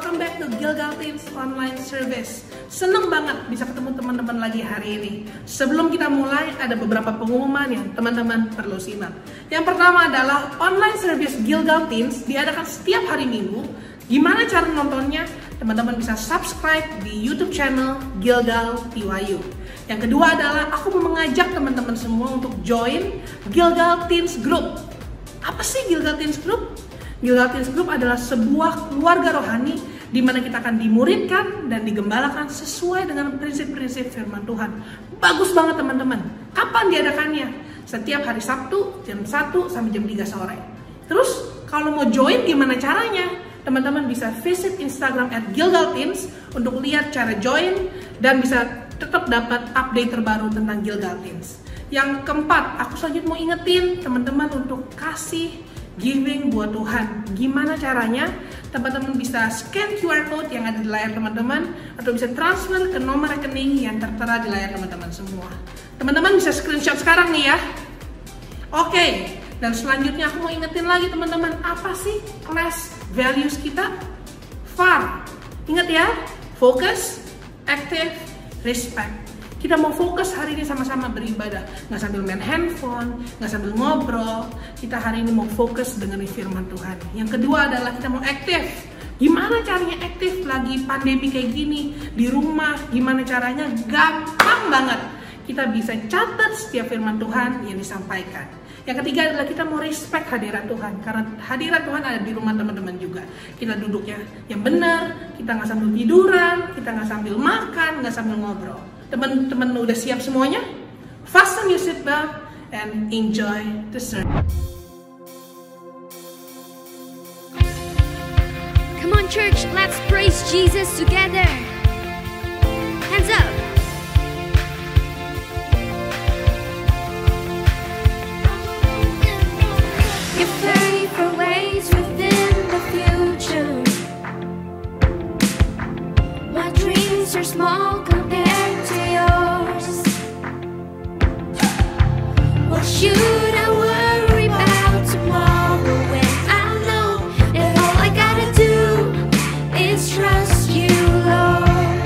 welcome back to Gilgal Teens Online Service. Seneng banget bisa ketemu teman-teman lagi hari ini. Sebelum kita mulai, ada beberapa pengumuman yang teman-teman perlu simak. Yang pertama adalah online service Gilgal Teens diadakan setiap hari Minggu. Gimana cara nontonnya? Teman-teman bisa subscribe di YouTube channel Gilgal TYU. Yang kedua adalah aku mau mengajak teman-teman semua untuk join Gilgal Teens Group. Apa sih Gilgal Teens Group? Gilgal Teens Group adalah sebuah keluarga rohani di mana kita akan dimuridkan dan digembalakan sesuai dengan prinsip-prinsip firman Tuhan. Bagus banget teman-teman. Kapan diadakannya? Setiap hari Sabtu jam 1 sampai jam 3 sore. Terus kalau mau join gimana caranya? Teman-teman bisa visit Instagram @GilgalTeens untuk lihat cara join dan bisa tetap dapat update terbaru tentang Gilgal Teens. Yang keempat, aku selanjutnya mau ingetin teman-teman untuk kasih giving buat Tuhan. Gimana caranya? Teman-teman bisa scan QR code yang ada di layar teman-teman atau bisa transfer ke nomor rekening yang tertera di layar teman-teman semua. Teman-teman bisa screenshot sekarang nih ya. Oke, dan selanjutnya aku mau ingetin lagi teman-teman, apa sih class values kita? FAR. Ingat ya, focus, active, respect. Kita mau fokus hari ini sama-sama beribadah, nggak sambil main handphone, nggak sambil ngobrol. Kita hari ini mau fokus dengan firman Tuhan. Yang kedua adalah kita mau aktif. Gimana caranya aktif lagi pandemi kayak gini di rumah? Gimana caranya? Gampang banget. Kita bisa catat setiap firman Tuhan yang disampaikan. Yang ketiga adalah kita mau respect hadirat Tuhan, karena hadirat Tuhan ada di rumah teman-teman juga. Kita duduknya yang benar, kita nggak sambil tiduran, kita nggak sambil makan, nggak sambil ngobrol. Teman-teman udah siap semuanya? Fasten your seatbelt and enjoy the service. Come on church, let's praise Jesus together. Hands up. Give faith for ways within the future. My dreams are small compared to yours. What should I worry about tomorrow when I know that all I gotta do is trust you, Lord?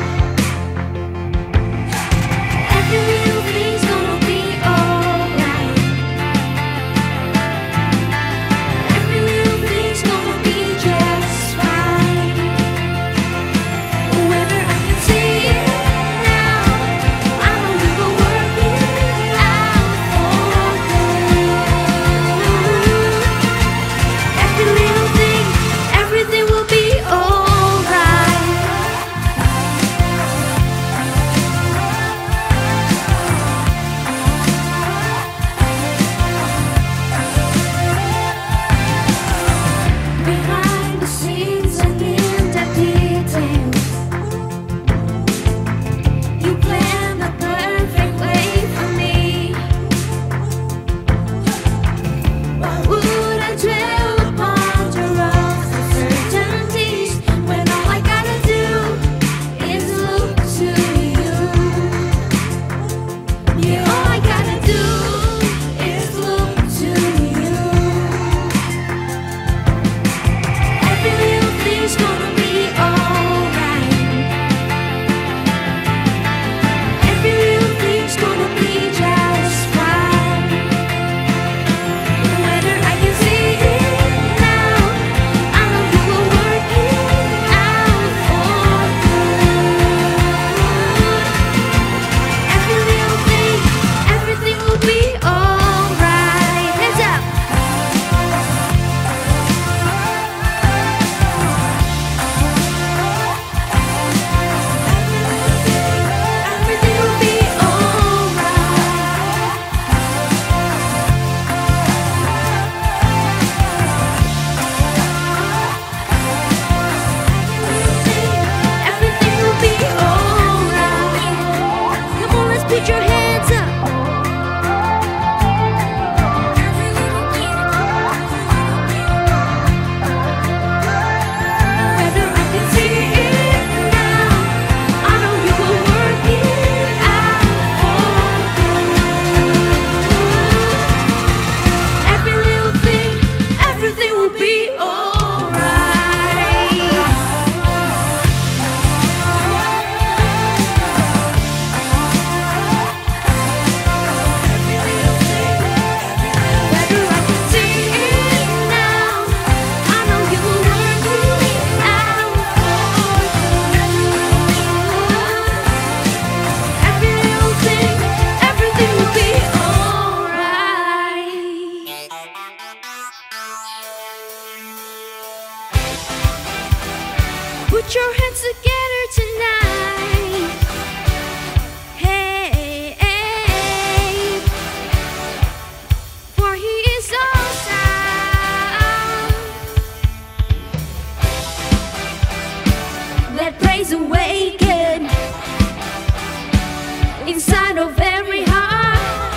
put your hands together tonight. Hey, for He is awesome. Let praise awaken inside of every heart.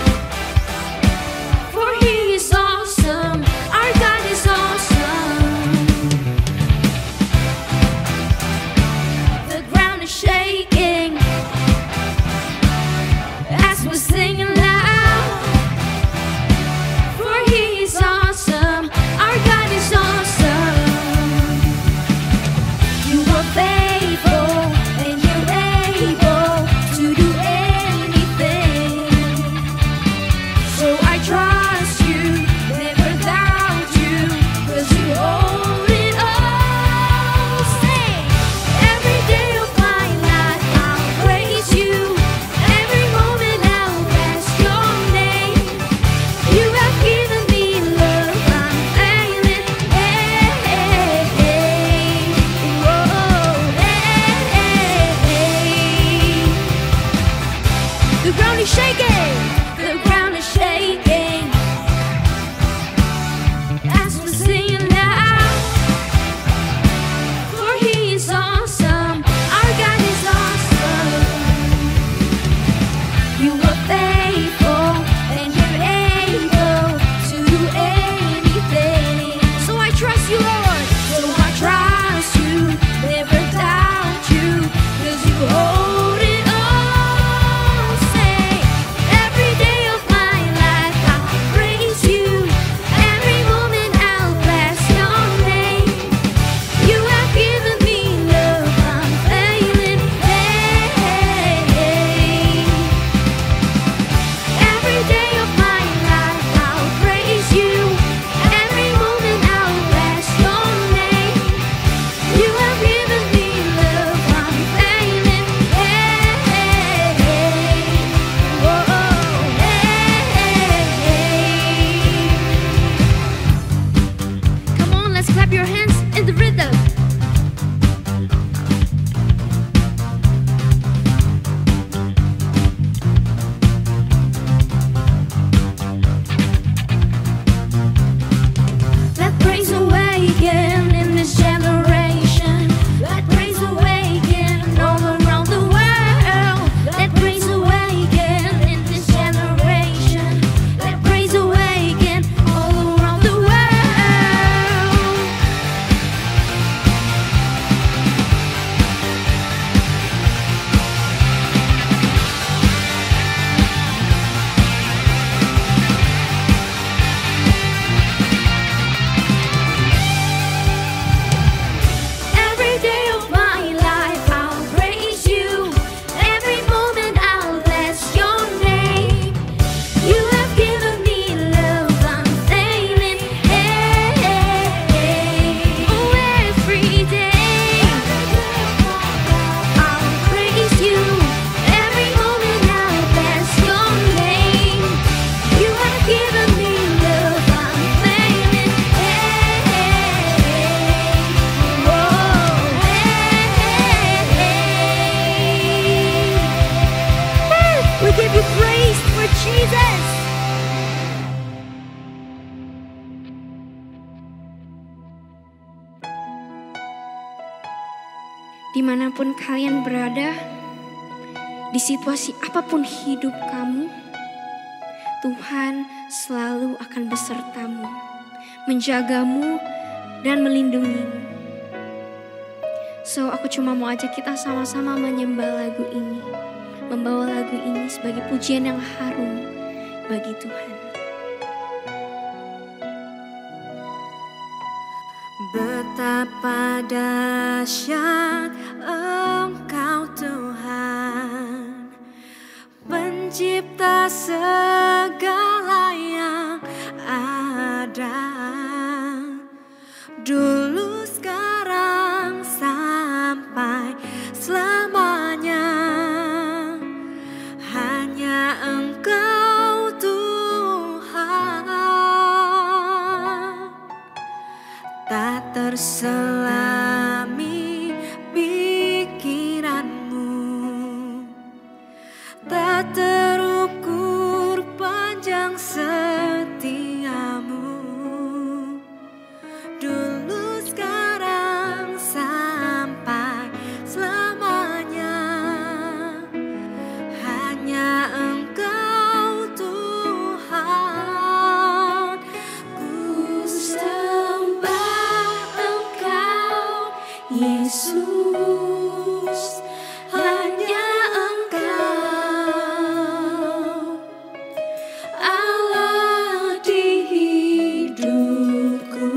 For He is awesome. Our God is awesome. The ground is shaking as we're singing loud. For He is awesome. Our God is awesome. You are faithful and you're able to do anything. So I trust you, never doubt you, 'cause you hold it all. Say, every day of my life I'll praise you. Every moment I'll bless your name. You have given me love unfailing. Hey, hey, hey. Whoa, hey, hey, hey. The ground is shaking. The ground is shaking as we sing it loud. For He is awesome. Our God is awesome. You are faithful and you're able to do anything. So I trust you, Lord. So I trust you, never doubt you, 'cause you hold it all. Say, every day of my life I'll praise you. Every moment I'll bless your name. You have given me love unfailing. Hey, hey, hey. Every day of my life I'll praise you. Every moment I'll bless your name. You have given me love unfailing. Hey, hey, hey. Whoa, hey, hey, hey. Come on, let's clap your hands in the rhythm. Let praise awaken in this generation. Let praise awaken all around the world. Let praise awaken in this generation. Let praise awaken all around the world. Every day of my life I'll praise you. Every moment I'll bless your name. You have given me love unfailing. Hey, hey, hey. Oh, every day I'll praise you. Every moment I'll bless your name. You have given me love unfailing. Hey, hey, hey. Whoa, hey, hey, hey. We give you praise for Jesus. Dimanapun kalian berada, di situasi apapun hidup kamu, Tuhan selalu akan besertamu, menjagamu dan melindungimu. So aku cuma mau ajak kita sama-sama menyembah lagu ini, membawa lagu ini sebagai pujian yang harum bagi Tuhan. Betapa dahsyat Engkau Tuhan, pencipta segala yang ada, dulu, sekarang, sampai selamanya. Hanya Engkau Tuhan, tak terselami Yesus, hanya Engkau Allah di hidupku.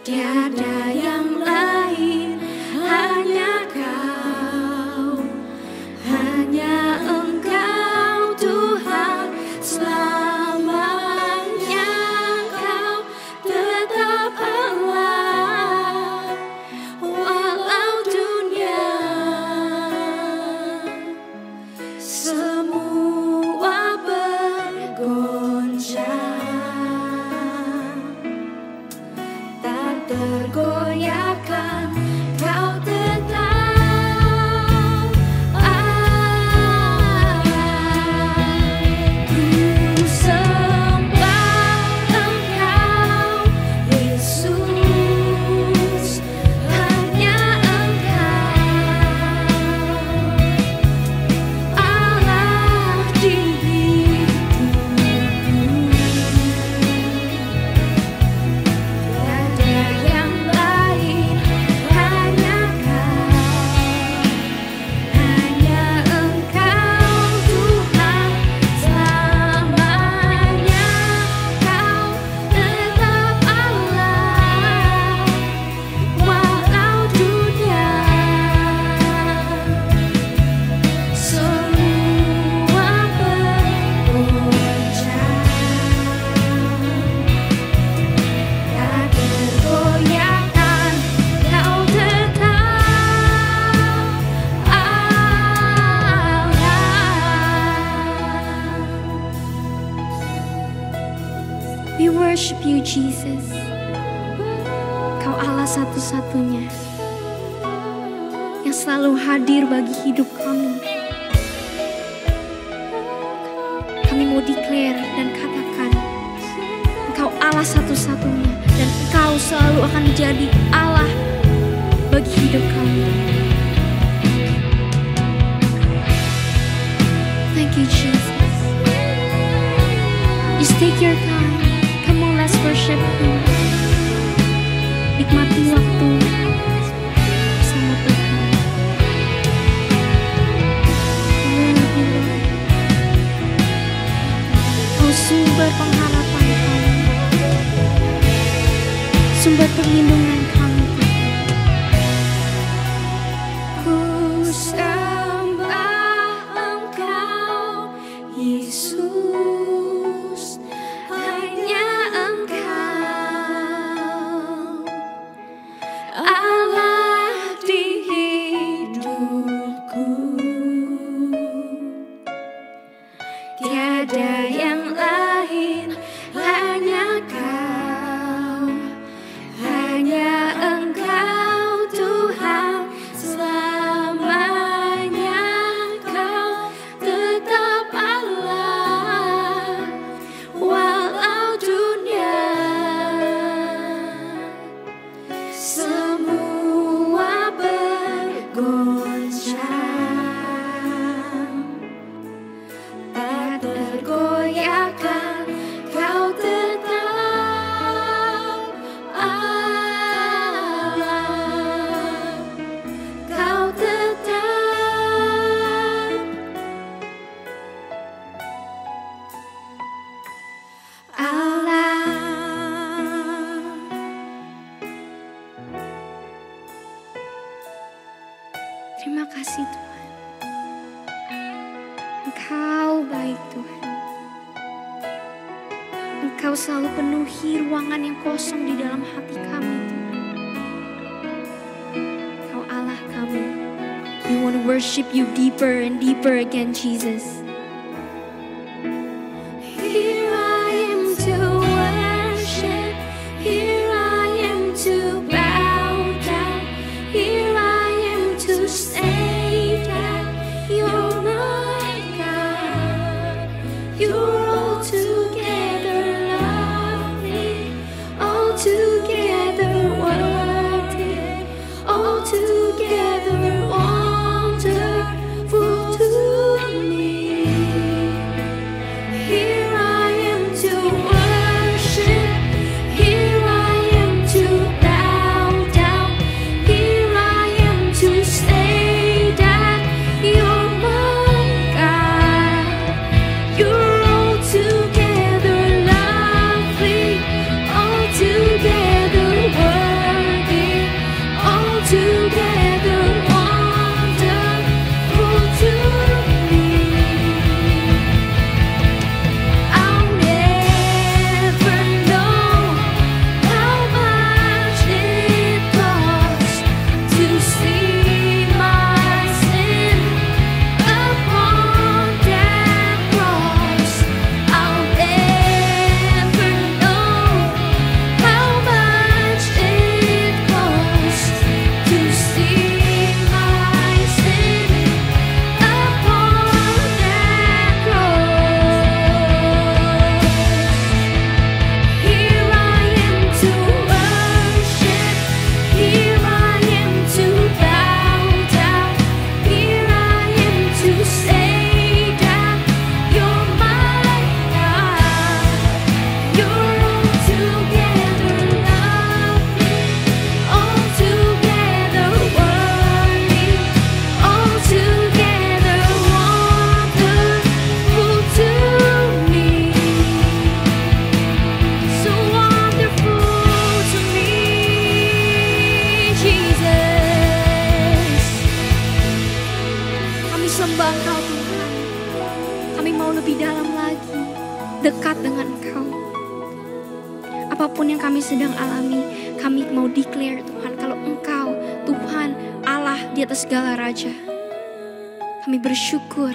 Tiada yang lain, hanya Kau, hanya Engkau Tuhan, selamanya Kau tetap Allah, walau dunia semua bergoncang, tak tergoyahkan Kau tetap Allah. Ku sembah Engkau Yesus, hanya Engkau Allah di hidupku. Tiada yang lain, hanya Kau, hanya Engkau Tuhan, selamanya Kau tetap Allah, walau dunia semua bergoncang, tak tergoyahkan Kau tetap Allah. We worship you, Jesus. Kau Allah satu-satunya yang selalu hadir bagi hidup kami. Kami mau declare dan katakan, Engkau Allah satu-satunya dan Engkau selalu akan menjadi Allah bagi hidup kami. Thank you, Jesus. Just take your time. Come on, let's worship Him. Nikmati waktu bersama Tuhan. Love you, Lord. Kau sumber pengharapan kami, sumber perlindungan kami, Tuhan. Ku sembah Engkau Yesus, hanya Engkau Allah di hidupku. Tiada yang lain, hanya Kau, hanya Engkau Tuhan, selamanya Kau tetap Allah, walau dunia semua bergoncang, tak tergoyahkan Kau tetap Allah, Kau tetap Allah. Terima kasih Tuhan, Engkau baik Tuhan. Engkau selalu penuhi ruangan yang kosong di dalam hati kami Tuhan. Engkau Allah kami. We want to worship you deeper and deeper again, Jesus. Here I am to worship, here I am to bow down, here I am to say that you're my God. You're altogether lovely, altogether worthy, altogether wonderful to me. apapun yang kami sedang alami, kami mau declare Tuhan, kalau Engkau Tuhan Allah di atas segala raja. Kami bersyukur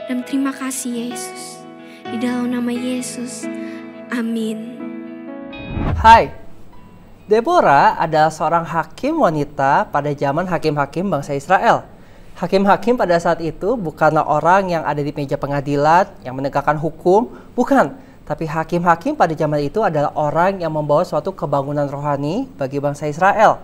dan terima kasih Yesus. Di dalam nama Yesus, amin. Hai, Deborah adalah seorang hakim wanita pada zaman hakim-hakim bangsa Israel. Hakim-hakim pada saat itu bukanlah orang yang ada di meja pengadilan, yang menegakkan hukum, bukan. Tapi hakim-hakim pada zaman itu adalah orang yang membawa suatu kebangunan rohani bagi bangsa Israel.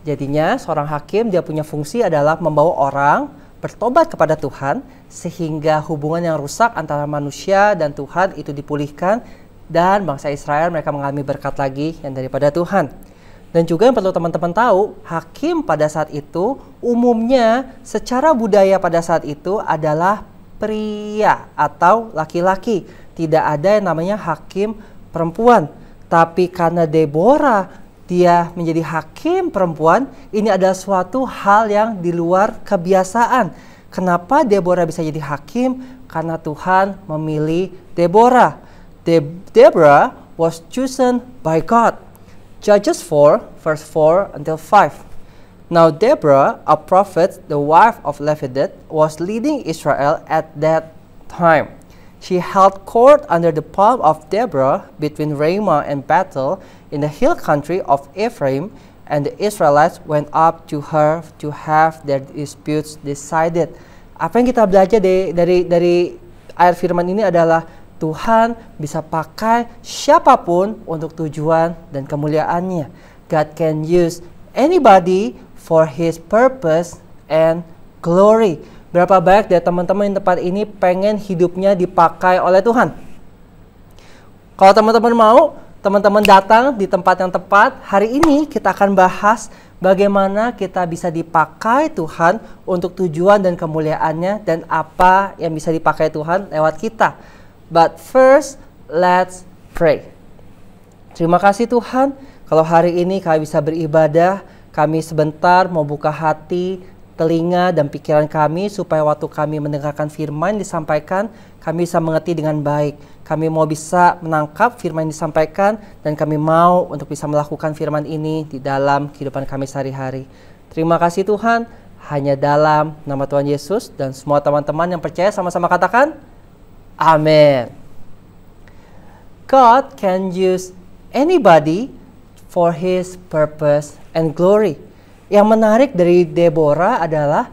Jadinya seorang hakim dia punya fungsi adalah membawa orang bertobat kepada Tuhan, sehingga hubungan yang rusak antara manusia dan Tuhan itu dipulihkan, dan bangsa Israel mereka mengalami berkat lagi yang daripada Tuhan. Dan juga yang perlu teman-teman tahu, hakim pada saat itu umumnya secara budaya pada saat itu adalah pria atau laki-laki. Tidak ada yang namanya hakim perempuan. Tapi karena Deborah dia menjadi hakim perempuan, ini adalah suatu hal yang di luar kebiasaan. Kenapa Deborah bisa jadi hakim? Karena Tuhan memilih Deborah. Deborah was chosen by God. Judges 4, verse 4 until 5. Now Deborah, a prophet, the wife of Lephidet, was leading Israel at that time. She held court under the palm of Deborah between Ramah and Bethel in the hill country of Ephraim, and the Israelites went up to her to have their disputes decided. Apa yang kita belajar dari ayat firman ini adalah Tuhan bisa pakai siapapun untuk tujuan dan kemuliaannya. God can use anybody for His purpose and glory. Berapa banyak dari teman-teman di tempat ini pengen hidupnya dipakai oleh Tuhan? Kalau teman-teman mau, teman-teman datang di tempat yang tepat. Hari ini kita akan bahas bagaimana kita bisa dipakai Tuhan untuk tujuan dan kemuliaannya, dan apa yang bisa dipakai Tuhan lewat kita. But first, let's pray. Terima kasih Tuhan, kalau hari ini kami bisa beribadah, kami sebentar mau buka hati, telinga, dan pikiran kami, supaya waktu kami mendengarkan firman disampaikan, kami bisa mengerti dengan baik. Kami mau bisa menangkap firman yang disampaikan, dan kami mau untuk bisa melakukan firman ini di dalam kehidupan kami sehari-hari. Terima kasih Tuhan, hanya dalam nama Tuhan Yesus, dan semua teman-teman yang percaya sama-sama katakan, Amen. God can use anybody for His purpose and glory. Yang menarik dari Deborah adalah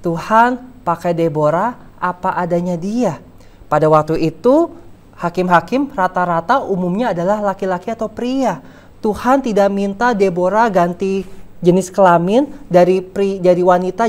Tuhan pakai Deborah apa adanya dia. Pada waktu itu hakim-hakim rata-rata umumnya adalah laki-laki atau pria. Tuhan tidak minta Deborah ganti jenis kelamin dari wanita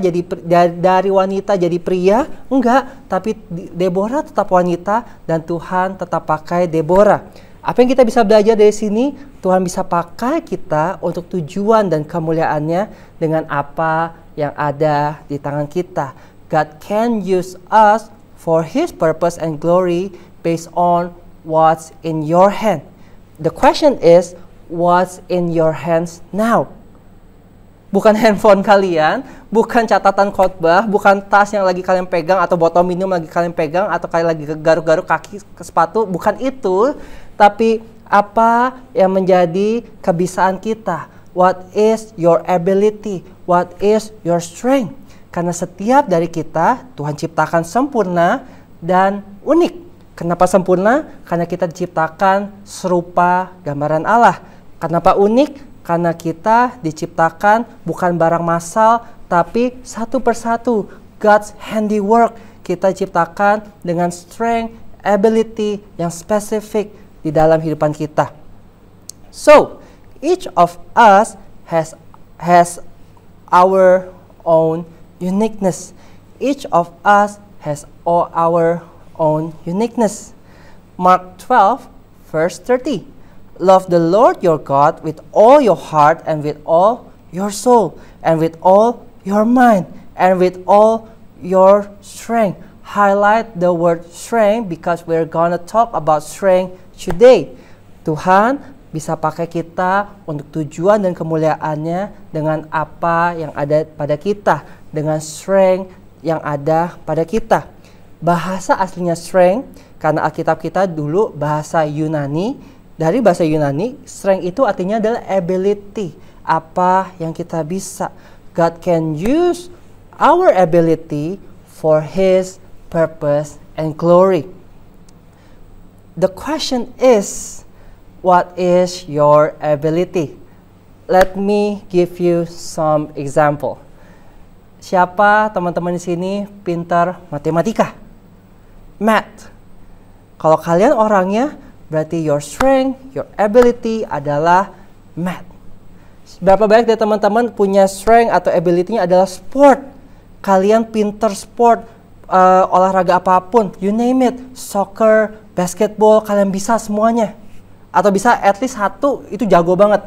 jadi pria, enggak, tapi Deborah tetap wanita dan Tuhan tetap pakai Deborah. Apa yang kita bisa belajar dari sini? Tuhan bisa pakai kita untuk tujuan dan kemuliaannya dengan apa yang ada di tangan kita. God can use us for His purpose and glory based on what's in your hand. The question is, what's in your hands now? Bukan handphone kalian, bukan catatan khotbah, bukan tas yang lagi kalian pegang, atau botol minum lagi kalian pegang, atau kalian lagi garuk-garuk kaki ke sepatu, bukan itu. Tapi apa yang menjadi kebiasaan kita? What is your ability? What is your strength? Karena setiap dari kita, Tuhan ciptakan sempurna dan unik. Kenapa sempurna? Karena kita diciptakan serupa gambaran Allah. Kenapa unik? Karena kita diciptakan bukan barang massal, tapi satu persatu. God's handiwork. Kita diciptakan dengan strength, ability yang spesifik di dalam kehidupan kita. So, each of us has our own uniqueness. Each of us has our own uniqueness. Mark 12, verse 30. Love the Lord your God with all your heart and with all your soul and with all your mind and with all your strength. Highlight the word strength because we're gonna talk about strength today. Tuhan bisa pakai kita untuk tujuan dan kemuliaannya dengan apa yang ada pada kita, dengan strength yang ada pada kita. Bahasa aslinya strength, karena Alkitab kita dulu bahasa Yunani, Dari bahasa Yunani, strength itu artinya adalah ability. Apa yang kita bisa. God can use our ability for His purpose and glory. The question is, what is your ability? Let me give you some example. Siapa teman-teman di sini pintar matematika? Math. Kalau kalian orangnya, berarti your strength, your ability adalah math. Berapa banyak dari teman-teman punya strength atau ability-nya adalah sport? Kalian pintar sport, olahraga apapun, you name it, soccer, basketball, kalian bisa semuanya. Atau bisa at least satu, itu jago banget.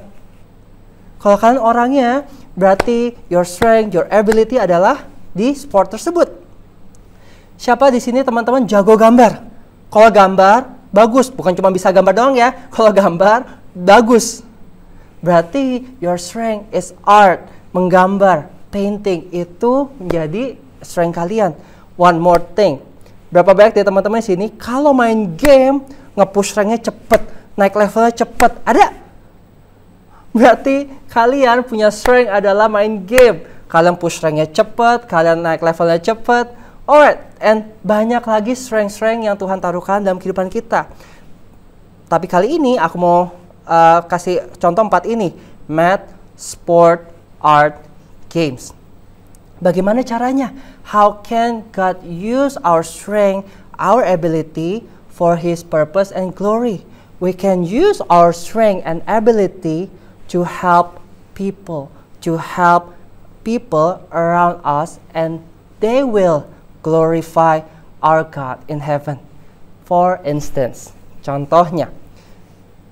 Kalau kalian orangnya, berarti your strength, your ability adalah di sport tersebut. Siapa di sini teman-teman jago gambar? Kalau gambar, bagus. Bukan cuma bisa gambar doang ya. Kalau gambar, bagus. Berarti your strength is art, menggambar, painting. Itu menjadi strength kalian. One more thing. Berapa banyak dari teman-teman di sini kalau main game, nge-push ranknya cepet, naik levelnya cepet. Ada? Berarti kalian punya strength adalah main game. Kalian push ranknya cepet, kalian naik levelnya cepet. Alright, and banyak lagi strength-strength yang Tuhan taruhkan dalam kehidupan kita. Tapi kali ini aku mau kasih contoh 4 ini. Math, sport, art, games. Bagaimana caranya? How can God use our strength, our ability for His purpose and glory? We can use our strength and ability to help people around us, and they will glorify our God in heaven. For instance, contohnya,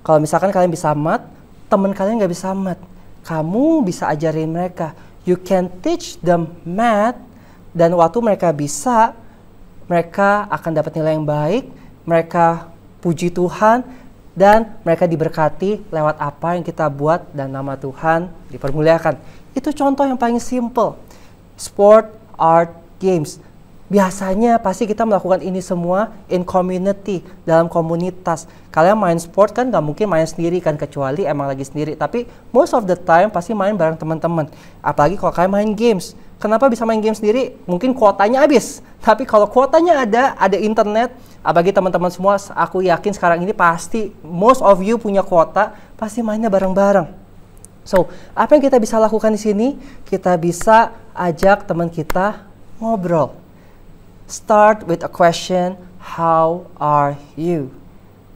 kalau misalkan kalian bisa math, teman kalian nggak bisa math, kamu bisa ajarin mereka. You can teach them math, dan waktu mereka bisa, mereka akan dapat nilai yang baik, mereka puji Tuhan, dan mereka diberkati lewat apa yang kita buat, dan nama Tuhan dipermuliakan. Itu contoh yang paling simple. Sport, art, games. Biasanya pasti kita melakukan ini semua in community, dalam komunitas. Kalian main sport kan gak mungkin main sendiri kan, kecuali emang lagi sendiri. Tapi most of the time pasti main bareng teman-teman. Apalagi kalau kalian main games. Kenapa bisa main game sendiri? Mungkin kuotanya habis. Tapi kalau kuotanya ada internet, apalagi teman-teman semua, aku yakin sekarang ini pasti most of you punya kuota, pasti mainnya bareng-bareng. So, apa yang kita bisa lakukan di sini? Kita bisa ajak teman kita ngobrol. Start with a question, how are you?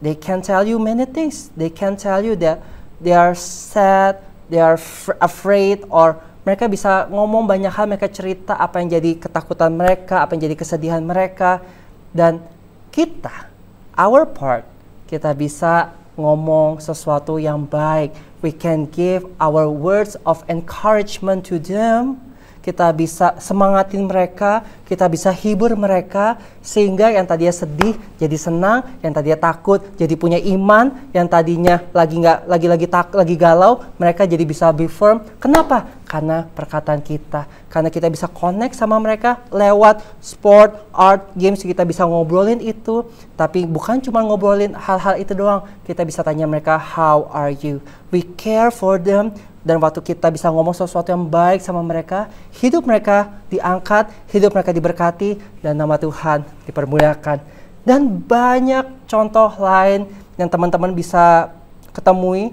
They can tell you many things. They can tell you that they are sad, they are afraid, or mereka bisa ngomong banyak hal, mereka cerita apa yang jadi ketakutan mereka, apa yang jadi kesedihan mereka. Dan kita, our part, kita bisa ngomong sesuatu yang baik. We can give our words of encouragement to them. Kita bisa semangatin mereka, kita bisa hibur mereka, sehingga yang tadinya sedih jadi senang, yang tadinya takut jadi punya iman, yang tadinya lagi galau, mereka jadi bisa be firm. Kenapa? Karena perkataan kita, karena kita bisa connect sama mereka lewat sport, art, games. Kita bisa ngobrolin itu, tapi bukan cuma ngobrolin hal-hal itu doang. Kita bisa tanya mereka, how are you? We care for them. Dan waktu kita bisa ngomong sesuatu yang baik sama mereka, hidup mereka diangkat, hidup mereka diberkati, dan nama Tuhan dipermuliakan. Dan banyak contoh lain yang teman-teman bisa ketemui,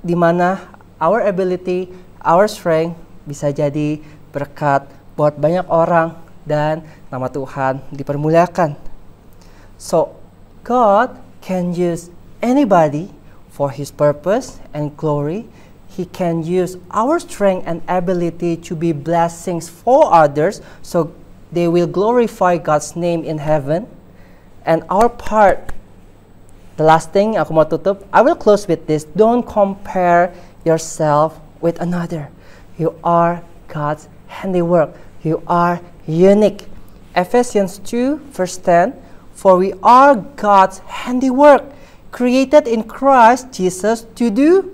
di mana our ability, our strength bisa jadi berkat buat banyak orang, dan nama Tuhan dipermuliakan. So, God can use anybody for His purpose and glory. He can use our strength and ability to be blessings for others, so they will glorify God's name in heaven. And our part, the last thing aku mau tutup, I will close with this. Don't compare yourself with another. You are God's handiwork. You are unique. Ephesians 2 verse 10, for we are God's handiwork, created in Christ Jesus to do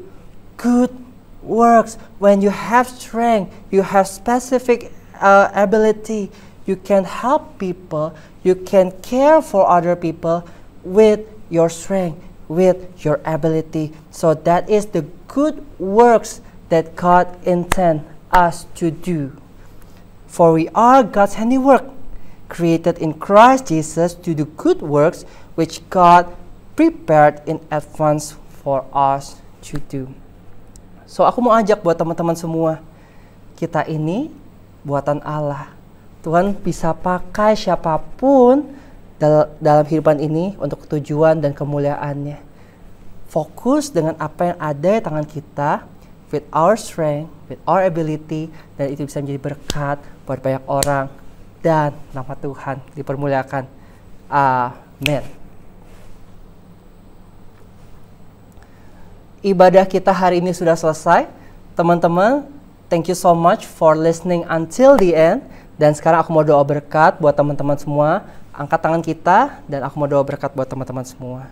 good works. When you have strength, you have specific ability, you can help people, you can care for other people with your strength, with your ability. So that is the good works that God intends us to do. For we are God's handiwork, created in Christ Jesus to do good works which God prepared in advance for us to do. So aku mau ajak buat teman-teman semua, kita ini buatan Allah. Tuhan bisa pakai siapapun dalam kehidupan ini untuk tujuan dan kemuliaannya. Fokus dengan apa yang ada di tangan kita, with our strength, with our ability, dan itu bisa menjadi berkat buat banyak orang, dan nama Tuhan dipermuliakan. Amin. Ibadah kita hari ini sudah selesai. Teman-teman, thank you so much for listening until the end. Dan sekarang aku mau doa berkat buat teman-teman semua. Angkat tangan kita dan aku mau doa berkat buat teman-teman semua.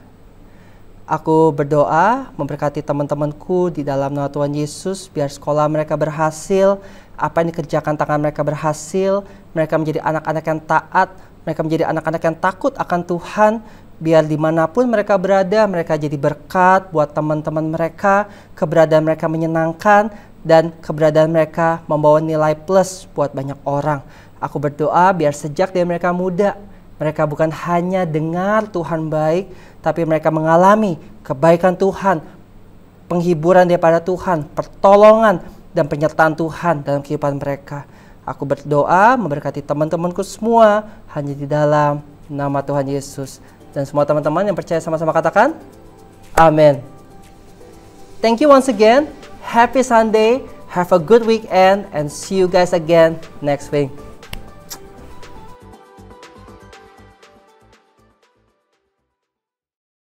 Aku berdoa memberkati teman-temanku di dalam nama Tuhan Yesus, biar sekolah mereka berhasil, apa yang dikerjakan tangan mereka berhasil, mereka menjadi anak-anak yang taat, mereka menjadi anak-anak yang takut akan Tuhan, biar dimanapun mereka berada, mereka jadi berkat buat teman-teman mereka, keberadaan mereka menyenangkan, dan keberadaan mereka membawa nilai plus buat banyak orang. Aku berdoa biar sejak dari mereka muda, mereka bukan hanya dengar Tuhan baik, tapi mereka mengalami kebaikan Tuhan, penghiburan daripada Tuhan, pertolongan dan penyertaan Tuhan dalam kehidupan mereka. Aku berdoa memberkati teman-temanku semua hanya di dalam nama Tuhan Yesus. Dan semua teman-teman yang percaya sama-sama katakan, amin. Thank you once again. Happy Sunday. Have a good weekend and see you guys again next week.